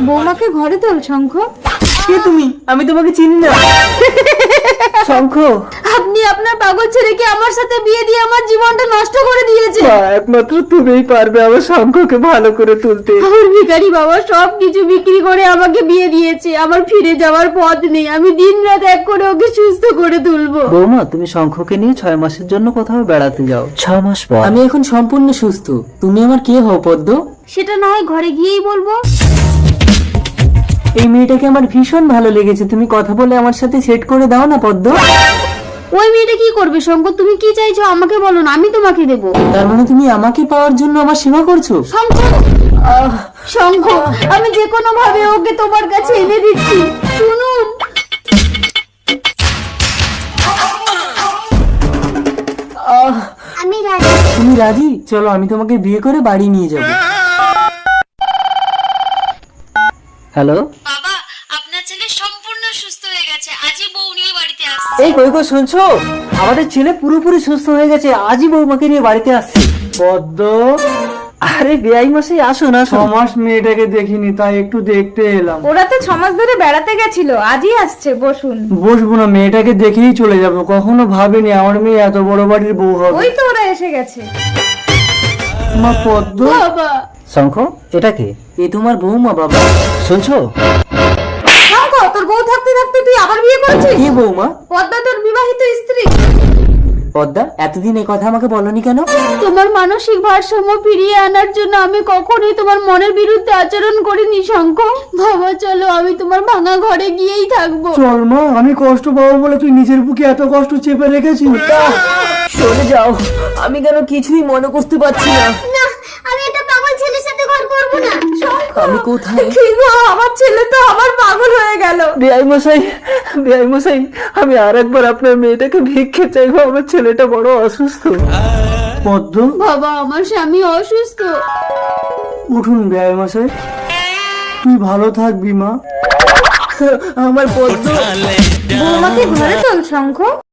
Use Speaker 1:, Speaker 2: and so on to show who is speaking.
Speaker 1: বৌমাকে ঘরে তোল শঙ্খ।
Speaker 2: কে তুমি? আমি তোমাকে চিনি না। শঙ্খ,
Speaker 1: আপনি আপনার পাগল ছেলেকে আমার সাথে বিয়ে দিয়ে আমার জীবনটা নষ্ট করে দিয়েছে।
Speaker 2: একমাত্র তুমিই পারবে আমার শঙ্খকে ভালো করে তুলতে।
Speaker 1: আমার ভিখারি বাবা সব কিছু বিক্রি করে আমাকে বিয়ে দিয়েছে। আমার ফিরে যাওয়ার পথ নেই। আমি দিন রাত এক করে ওকে সুস্থ করে তুলবো।
Speaker 2: বৌমা, তুমি শঙ্খকে নিয়ে 6 মাসের জন্য কোথাও বেড়াতে যাও। 6 মাস পর আমি এখন সম্পূর্ণ সুস্থ। তুমি আমার কে হও পদ্ম?
Speaker 1: সেটা না হয় ঘরে গিয়েই বলবো।
Speaker 2: এই মেয়েটাকে আমার ভীষণ ভালো লেগেছে। তুমি কথা বলে আমার সাথে সেট করে দাও না পদ্ম।
Speaker 1: ওই মেয়েটা কি করবে শঙ্কর? তুমি কি চাইছো আমাকে বলো না, আমি তোমাকে দেবো।
Speaker 2: তার মানে তুমি আমাকে পাওয়ার জন্য আমার সেবা করছো?
Speaker 1: শঙ্খ, আমি যে কোনো ভাবে ওকে তোমার কাছে এনে দিচ্ছি। শুনুন, আমি রাজি।
Speaker 2: তুমি রাজি? চলো, আমি তোমাকে বিয়ে করে বাড়ি নিয়ে যাব। হ্যালো
Speaker 1: বাবা, আপনার ছেলে সম্পূর্ণ সুস্থ হয়ে গেছে। আজই বউ নিয়ে বাড়িতে আসছে।
Speaker 2: এই কই কই শুনছো? আমাদের ছেলে পুরোপুরি সুস্থ হয়ে গেছে। আজই বৌমাকে নিয়ে বাড়িতে আসছে। পদ্ম, আরে বেআই মশাই আসুন আসুন। 6 মাস মেয়েটাকে দেখিনি, তাই একটু দেখতে এলাম।
Speaker 1: ওরা তো 6 মাস ধরে বেড়াতে গেছিল, আজই আসছে। বসুন।
Speaker 2: বসবো না, মেয়েটাকে দেখেই চলে যাব। কখনো ভাবিনি আমার মেয়ে এত বড় বাড়ির বউ হবে।
Speaker 1: ওই তো ওরা এসে গেছে।
Speaker 2: মা পদ্ম।
Speaker 1: বাবা,
Speaker 2: শঙ্খ, এটা কে? এ তোমার বৌমা বাবা। শুনছো?
Speaker 1: শঙ্খ, তোর বউ থাকতে থাকতে তুই আবার বিয়ে করেছিস?
Speaker 2: কে বৌমা?
Speaker 1: পদ্মা তোর বিবাহিত স্ত্রী।
Speaker 2: পদ্মা, এতদিন এই কথা আমাকে বলনি কেন?
Speaker 1: তোমার মানসিক ভারসাম্য ফিরিয়ে আনার জন্য আমি কখনোই তোমার মনের বিরুদ্ধে আচরণ করিনি শঙ্খ। বাবা চলো, আমি তোমার ভাঙা ঘরে গিয়েই থাকবো।
Speaker 2: চল মা, আমি কষ্ট পাবো বলে তুই নিজের বুকে এত কষ্ট চেপে রেখেছিস? সরে যাও, আমি কেন কিছুই মনে করতে পারছি না।
Speaker 1: না, আমি এটা পাগল ছেলের সাথে ঘর করব না।
Speaker 2: আমি কোথায়?
Speaker 1: কি গো, আমার ছেলে তো আমার পাগল হয়ে গেল।
Speaker 2: বেআই মশাই, বেআই মশাই, আমি আরেকবার আপনার মেয়েটাকে ভিক্ষে চাইবো। আমার ছেলেটা বড় অসুস্থ। পদ্ম,
Speaker 1: বাবা, আমার স্বামী অসুস্থ।
Speaker 2: উঠুন বেআই মশাই। তুই ভালো থাকবি মা। আমার পদ্ম।
Speaker 1: বৌমাকে ঘরে তোল শঙ্খ।